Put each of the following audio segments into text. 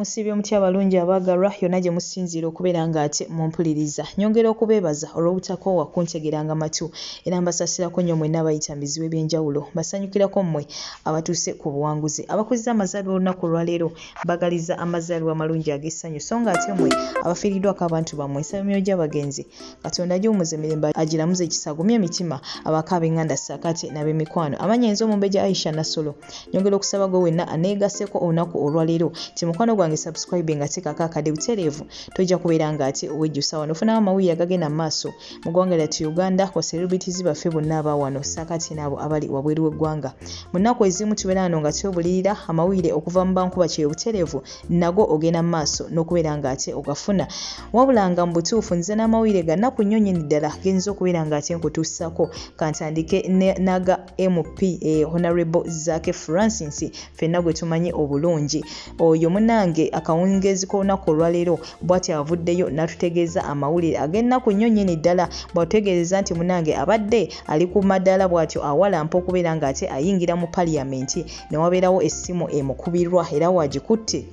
musibye mutya balungi abaagalwa yonna gye musinziira okubeera nga ate mumpuliriza. Nyongera okubeebaza olw'obutakoowa kuntegeranga matu era mbasasirako nnyo mwenna abayita mu bizibu eby'enjawulo. Mbasanyukirako mmwe abatuuse ku buwanguzi. Abakuziza amazaalibwa olunaku olwaleero mbagaliza amazaalibwa amalungi ag'essanyu so nga ate mmwe abafiiriddwako abantu bammwe nsaba emyoyo gy'abagenzi Katonda agiwumuze emirembe agiramuze ekisagumye emitima abaka ab'enganda ssaakate n'ab'emikwano. Amanyenzi Omumbejja Aisha Nassolo. Nyongera okusaba gwe wenna aneegasseko olunaku olwaleero ti mukwano gwange subscribe nga teekako akadde butereevu tojja kubeera nga ate owejjusa wano ofunamu amawulire agagenda mu maaso mu ggwanga lyattu Uganda kwa celebrities baffe bonna aba wano ssaakati n'abo abali wabweru w'eggwanga. Mu nnaku ezimu tubeera wano nga twebulirira amawulire okuva mu bankuba kye butereevu nago ogenda mu maaso n'okubeera nga ate ogafuna. Wabula nga mu butuufu nze n'amawulire ga nnaku nnyo nnyini ddala genza okubeera nga ate nkutuusako kantandike naga MP Honorable Zaake Francis ffenna gwe tumanyi obulungi. Oyo munnange akawungeezi k'olunaku olwaleero bw'ati avuddeyo n'atutegeeza amawulire ag'ennaku nnyo nnyini ddala bw'atutegeeza nti munnange abadde ali ku maddala bw'atyo awalampa okubeera nga ate ayingira mu paliyamenti ne wabeerawo essimu emukubirwa era wagikutte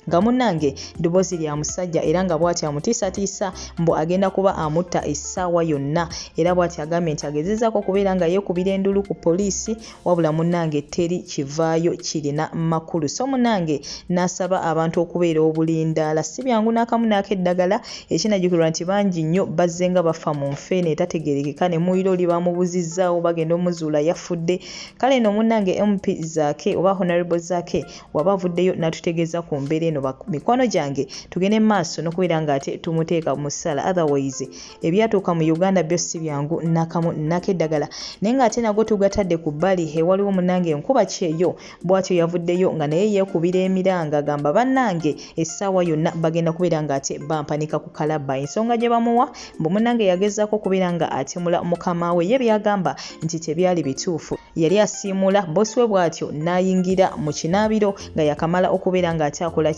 nga munnange ddoboozi lya musajja era nga bw'ati amutiisatiisa mbu agenda kuba amutta essaawa yonna era bw'ati agambye nti agezezaako okubeera nga yeekubira endulu ku poliisi wabula munnange teri kivaayo kirina makulu. So munnange n'asaba abantu okubeera obulindaala si byangu n'akamu n'akeddagala ekinajjukirwa nti bangi nnyo bazze nga bafa mu nfeene etategeerekeka ne muliro oli bamubuzizzaawo bagenda omuzuula yafudde. Kale nno munnange MP Zaake oba Honorable Zaake waba avuddeyo n'atutegeeza ku mbeera eno mikwano gyange tugende maaso n'okubeera nga ate tumuteeka mu ssala otherwise ebyatuuka mu Uganda byo si byangu n'akamu n'akeddagala naye ng'ate nago tugatadde ku bbali ewaliwo munnange enkuba kyeyo bw'atyo yavuddeyo nga naye yeekubira emiranga agamba bannange essaawa yonna bagenda kubeera nga ate bampanika ku kalabba. Ensonga gye bamuwa mbu munnange yagezaako okubeera nga atemula mukama we ye byagamba nti tebyali bituufu. Yali asiimula bossi we bw'atyo n'ayingira mu kinaabiro nga yakamala okubeera nga ate akola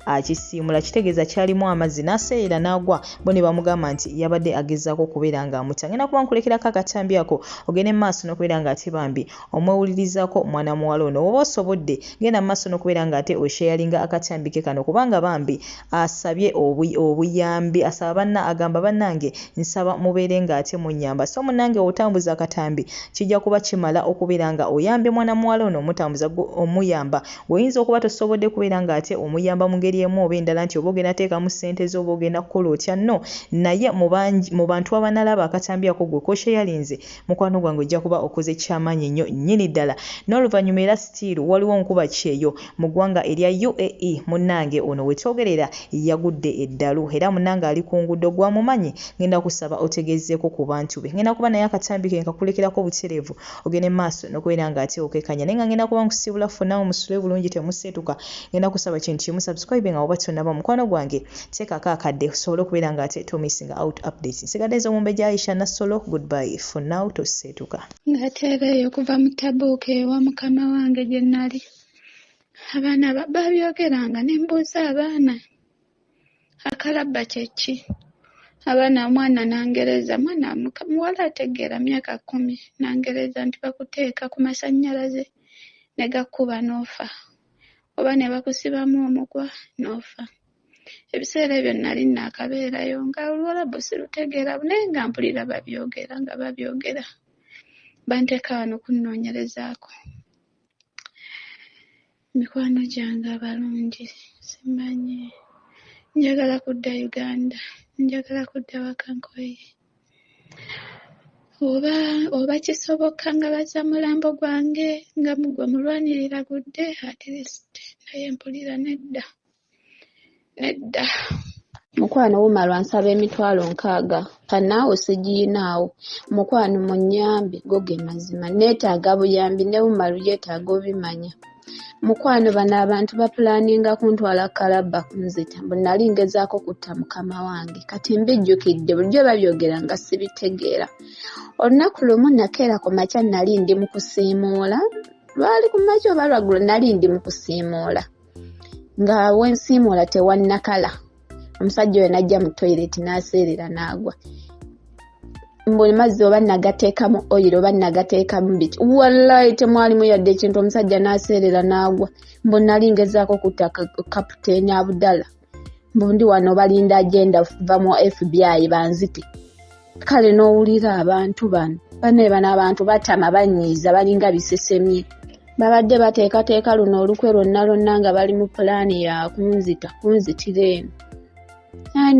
akisiimula kitegeeza kyalimu amazzi n'aseera n'agwa bo ne bamugamba nti yabadde agezaako okubeera nga amuta. Ngenda kuba nkulekerako akatambi ako ogende mu maaso n'okubeera nga ate bambi omwewulirizaako mwana muwala ono oba osobodde genda mu maaso n'okubeera nga ate osheyalinga akatambi ke kano kubanga bambi asabye obuyambi asaba banna agamba bannange nsaba mubeere nga ate munyamba. So munnange otambuza akatambi kijja kuba kimala okubeera nga oyambye mwana muwala ono omutambuza omuyamba oyinza okuba tosobodde kubeera nga ate omuyamba mu ngeri emu oba endala nti oba ogenda teekamu ssente zo oba ogenda kukola otya nno naye mu bantu abanalaba akatambi ako gwe kosheyalinze mukwano gwange ojja kuba okoze kyamaanyi nnyo nnyini ddala. N'oluvannyuma era sitiiru waliwo nkuba kyeyo mu ggwanga erya UAE munnange ono wetwogerera yagudde eddalu era munnange ali ku nguudo gwamumanyi ngenda kusaba otegezeeko ku bantu be. Ngenda kuba naye akatambi ke nkakulekerako butereevu ogende maaso n'okubeera nga ate okekanya naye nga ngenda kuba nkusibula funawo musule bulungi temuseetuka. Ngenda kusaba kintu kimu subscribe nga oba tonnaba mukwano gwange teekako akadde osobole okubeera nga ate missing out updates. Nsigadde Omumbejja Aisha Nassolo goodbye for now toseetuka. Ngateereeyo okuva mu tabuuka ewa mukama wange gye nnali abaana babyogeranga ne mbuuza abaana akalabba kye ki. Abaana omwana nangereza mwana muwala ategeera myaka 10 nangereza nti bakuteeka ku masannyalaze ne gakuba n'ofa oba ne bakusibamu omugwa n'ofa. Ebiseera ebyo nali naakabeerayo nga olwalabo sirutegeera naye nga mpulira babyogera banteeka wano kunnoonyerezaako. Mikwano gyange abalungi simanyi njagala kudda Uganda njagala kudda waka nkoye oba kisoboka nga baza mulambo gwange nga mugwe mulwanirira gudde at least naye mpulira nedda. Mukwano wumala nsaba emitwalo 6 kanaawo sigiinaawo mukwano munyambi go ge mazima neetaaga buyambi ne wumala yeetaaga obimanya. Mukwano bano abantu bapulaninga kuntwala kalabba kunzita bwe nali ngezaako kutta mukama wange kati mbijjukidde bulijjo babyogera nga sibitegeera. Olunaku lumu nakeera ku makya nali ndi mu kusiimuula lwali ku makya oba lwaggulo nali ndi mu kusiimuula nga wensiimuula tewannakala omusajja oyo najja mu toilet n'aseerera n'agwa. mbuli mazzi oba nagateekamu oil oba nagateekamu biki wallahi temwalimu yadde ekintu omusajja n'aseerera n'agwa mbu nali ngezaako kutta kapiteeni Abdallah mbu ndi wano balinda agenda va mu FBI banzite kale n'owulira abantu bano abantu batama banyiiza balinga bisesemye babadde bateekateeka luno olukwe lonna nga bali mu pulaani ya kunzitira eno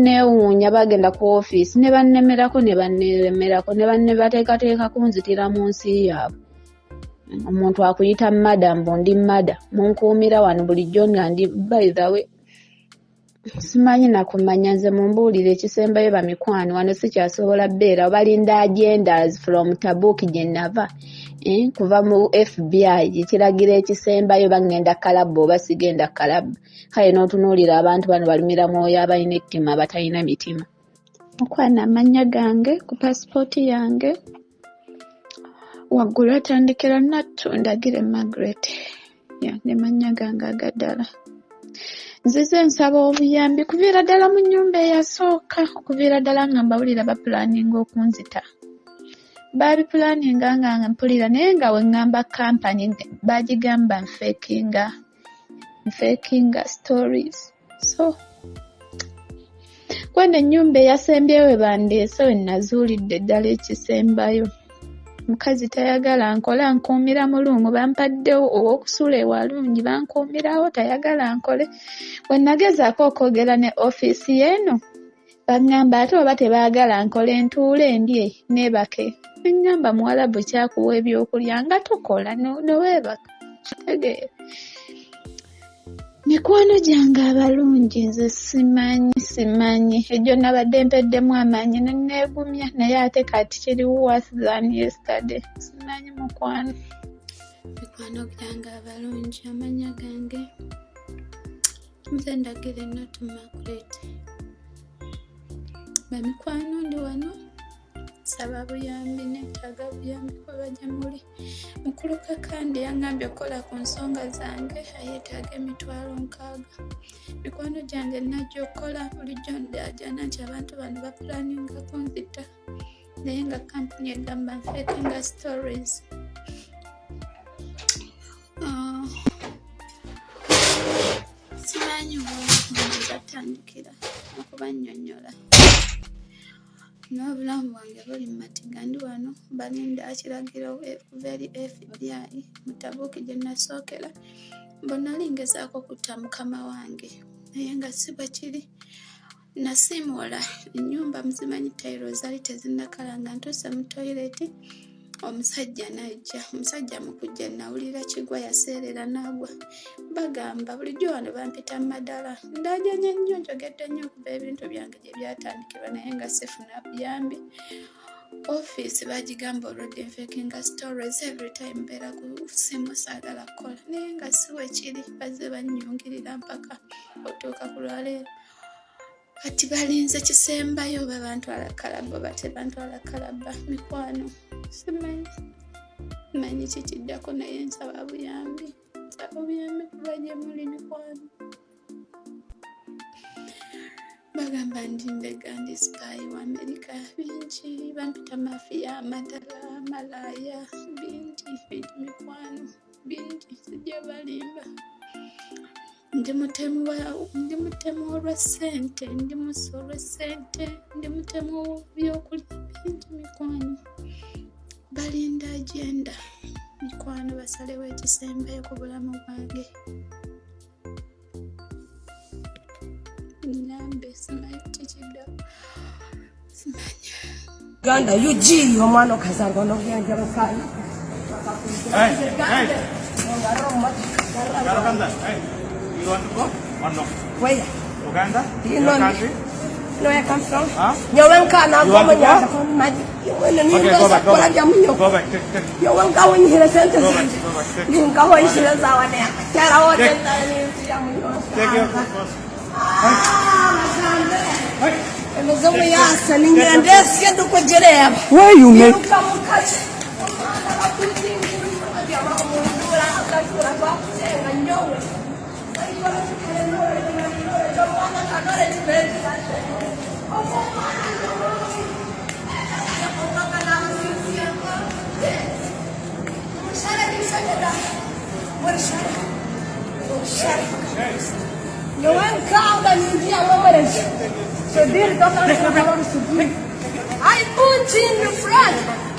neewuunya bagenda ku ofiisi ne bannemerako ne banne bateekateeka kunzitira mu nsi yaabwe omuntu akuyita madam mbu ndi mada munkuumira wano bulijjo nga ndi by the way simanyi nakumanya nze mumbuulire ekisembayo bamikwano wano sikyasobola bbeera balinda agendas from Tabuk gye nava kuva mu FBI ekiragira ekisembayo bagenda kalabba oba sigenda kalabba kale n'otunuulira abantu bano balumira mwoyo abalina ettima abatalina mitima okwana amanya gange ku pasipooti yange waggulu atandikira Nattundagire Margaret ne manya gange agaddala nzize nsaba obuyambi kuviira ddala mu nnyumba eyasooka okuviira ddala nga mbawulira bapulaninga okunzita babipulaninga nga mpulira naye nga we ŋŋamba kampani bagigamba nfekinga stories so kweno ennyumba eyasembyewo bandeese we nazuulidde ddala ekisembayo mukazi tayagala nkola nkuumira mulungu bampaddewo ow'okusuula ewalungi bankuumirawo tayagala nkole we nagezaako okwogera ne ofiisi yeeno baŋŋamba ate oba tebaagala nkole ntuule ndye neebake neŋŋamba muwalabu kyakuwa ebyokulya nga tukola noweebaka kitegeera mikwano gyange abalungi nze simanyi ejjo nabadde mpeddemu amaanyi neneegumya naye ate kati kiri worse than yesterday simanyi mikwano gyange abalungi amanya gange nze Ndagire Nattu Margaret bamikwano ndi wano saba buyambi neetaaga buyambi kuba gye muli mukuluka kandi yaŋŋambye okukola ku nsonga zange ayeetaaga $6,000 mikwano gyange najja okukola bulijjo ndaajana nti abantu bano bapulaninga kunzita naye nga kampuni egamba nfekinga stories simanyi zatandikira okubannyonnyola n'obulamu bwange buli mu matiga ndi wano balinda kiragiro kuva eri FBI mu Tabuk gye nasookera mbonali ngezaako kutta mukama wange naye nga si bwe kiri nasiimuula ennyumba muzimanyi tayiro zaali tezinnakala nga ntuuse mu toyireti omusajja najja omusajja mu kujja nawulira kigwa yaseerera n'agwa bagamba bulijjo wano bampita madala ndaajanye nnyo njogedde nnyo okuba ebintu byange gye byatandikirwa naye nga sifuna buyambi ofiisi bagigamba olwedde nfekinga stories every time mbeera ku simu saagala kukola naye nga si we kiri bazze bannyungirira mpaka otuuka ku lwaleero kati balinze kisembayo oba bantwala kalabba oba tebantwala kalabba mikwano simanyi kikiddako naye nsaba buyambi kuba gye muli mikwano bagamba ndi mbega ndi spy wa America bingi bampita mafiya amadala malaya bingi mikwano bingi sijja balimba ndi mutemu olw'essente ndi muso olw'essente ndi mutemu byokulya bingi mikwano balinda agenda mikwano basalewo ekisembayo ku bulamu bwange nambe simanyi kikidda simanyi Ganda Eugene omwana okazanga n'obuyanja bufaayo You want to go or no? Where? Uganda? Do you Your know me? country? You know where I come from? Huh? You want to go? You want to go? Okay, go back. Go back. Take. You want to go in here? Take. Go back. Take. You go in here. Take your first. Where you make? You went crowd and you see a woman. So this doctor I put in the front.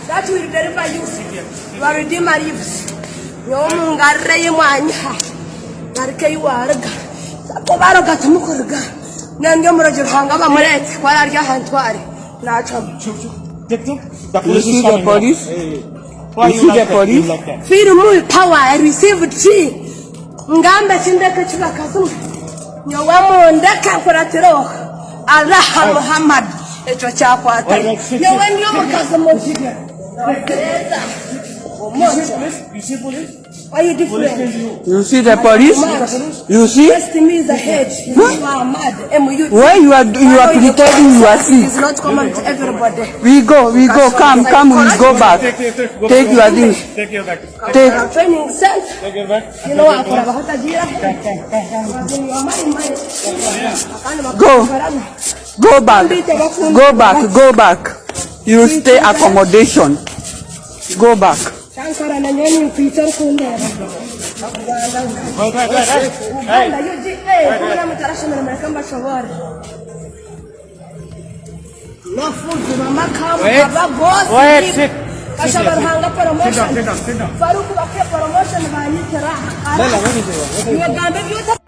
That will deliver you. You are redeemer youth. You are a man. Narke warga. Sabaro gatumukurga. Nangamro Hanga Maret. What are your handwari? Natural. You see the police? You see the police? Feel more power. I received tea. Ngamba Sindaka Chilakazum. You want Ndaka for a terror. Allah Muhammad. It was Chapata. You went your cousin. You see police? Why are you different? You see the police? You see? First me is a head. You are mad. When you are pretending you are sick. It's not common to everybody. We go. Come, we go back. Take your things. Take your back. Take. Training center. Take your back. You know what? Go back. You stay accommodation. Go back. Wait. Sit down.